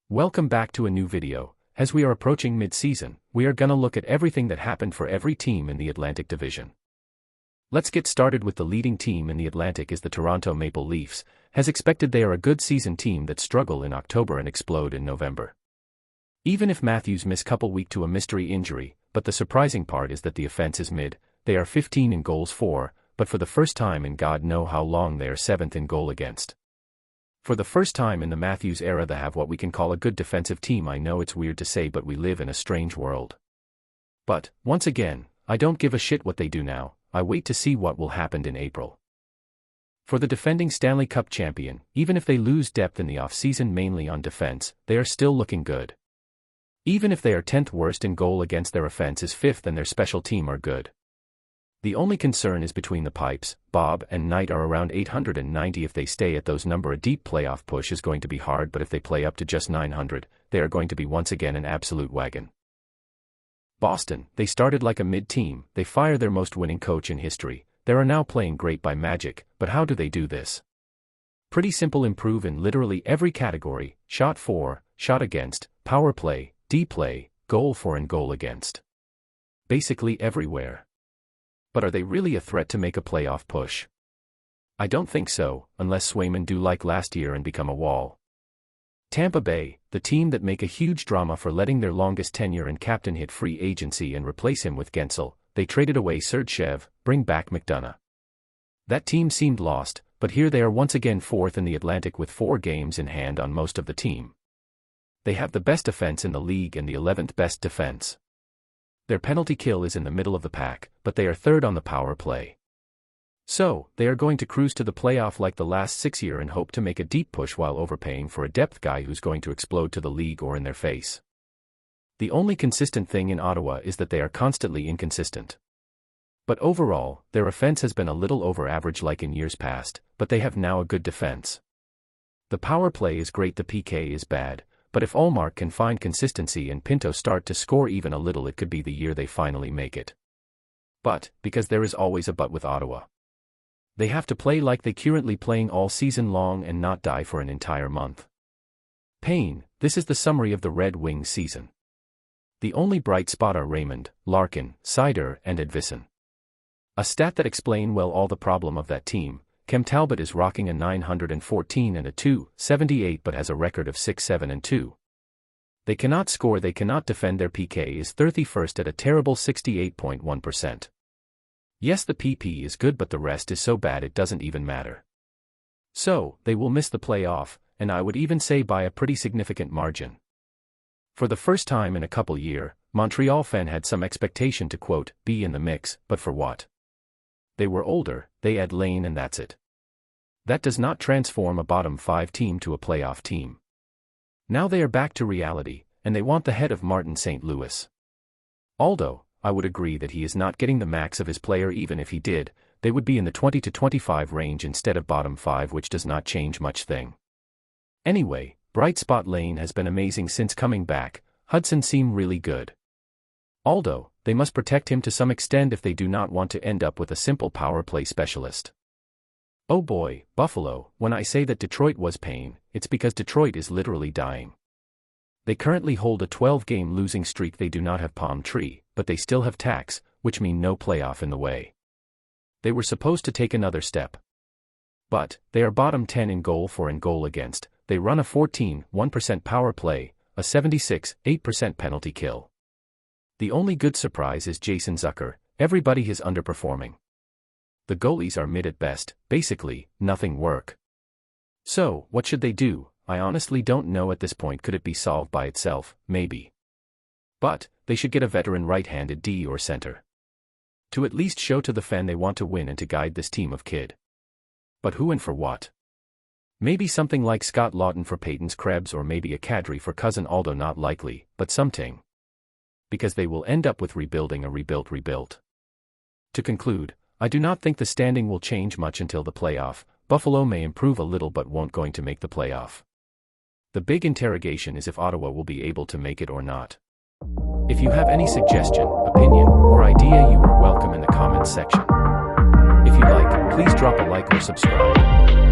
Welcome back to a new video. As we are approaching mid-season, we are gonna look at everything that happened for every team in the Atlantic Division. Let's get started with the leading team in the Atlantic is the Toronto Maple Leafs. As expected, they are a good season team that struggle in October and explode in November. Even if Matthews miss couple week to a mystery injury, but the surprising part is that the offense is mid. They are 15 in goals for, but for the first time in God know how long they are 7th in goal against. For the first time in the Matthews era they have what we can call a good defensive team. I know it's weird to say, but we live in a strange world. But, once again, I don't give a shit what they do now, I wait to see what will happen in April. For the defending Stanley Cup champion, even if they lose depth in the offseason mainly on defense, they are still looking good. Even if they are 10th worst in goal against, their offense is 5th and their special team are good. The only concern is between the pipes. Bob and Knight are around 890. If they stay at those number, a deep playoff push is going to be hard, but if they play up to just 900, they are going to be once again an absolute wagon. Boston, they started like a mid-team, they fire their most winning coach in history, they are now playing great by magic, but how do they do this? Pretty simple: improve in literally every category: shot for, shot against, power play, D-play, goal for and goal against. Basically everywhere. But are they really a threat to make a playoff push? I don't think so, unless Swayman do like last year and become a wall. Tampa Bay, the team that make a huge drama for letting their longest tenure and captain hit free agency and replace him with Gensel, they traded away Sergachev, bring back McDonough. That team seemed lost, but here they are once again 4th in the Atlantic with 4 games in hand on most of the team. They have the best offense in the league and the 11th best defense. Their penalty kill is in the middle of the pack, but they are 3rd on the power play. So, they are going to cruise to the playoff like the last 6 years and hope to make a deep push while overpaying for a depth guy who's going to explode to the league or in their face. The only consistent thing in Ottawa is that they are constantly inconsistent. But overall, their offense has been a little over average like in years past, but they have now a good defense. The power play is great, the PK is bad. But if Ullmark can find consistency and Pinto start to score even a little, it could be the year they finally make it. But, because there is always a but with Ottawa. They have to play like they currently playing all season long and not die for an entire month. Pain, this is the summary of the Red Wings season. The only bright spot are Raymond, Larkin, Seider and Edvison. A stat that explain well all the problem of that team. Cam Talbot is rocking a 914 and a .278 but has a record of 6-7-2. They cannot score, they cannot defend, their PK is 31st at a terrible 68.1%. Yes, the PP is good, but the rest is so bad it doesn't even matter. So, they will miss the playoff, and I would even say by a pretty significant margin. For the first time in a couple years, Montreal fan had some expectation to quote, be in the mix, but for what? They were older, they add Lane and that's it. That does not transform a bottom 5 team to a playoff team. Now they are back to reality, and they want the head of Martin St. Louis. Although, I would agree that he is not getting the max of his player. Even if he did, they would be in the 20 to 25 range instead of bottom 5, which does not change much thing. Anyway, bright spot Lane has been amazing since coming back. Hudson seemed really good. Although, they must protect him to some extent if they do not want to end up with a simple power play specialist. Oh boy, Buffalo, when I say that Detroit was pain, it's because Detroit is literally dying. They currently hold a 12-game losing streak. They do not have Palm Tree, but they still have Tax, which mean no playoff in the way. They were supposed to take another step. But, they are bottom 10 in goal for and goal against. They run a 14.1% power play, a 76.8% penalty kill. The only good surprise is Jason Zucker. Everybody is underperforming. The goalies are mid at best, basically, nothing work. So, what should they do? I honestly don't know at this point. Could it be solved by itself? Maybe. But, they should get a veteran right-handed D or center. To at least show to the fan they want to win and to guide this team of kid. But who and for what? Maybe something like Scott Lawton for Peyton's Krebs, or maybe a Kadri for Cousin, although not likely, but something. Because they will end up with rebuilding a rebuilt. To conclude, I do not think the standing will change much until the playoff. Buffalo may improve a little but won't going to make the playoff. The big interrogation is if Ottawa will be able to make it or not. If you have any suggestion, opinion, or idea, you are welcome in the comments section. If you like, please drop a like or subscribe.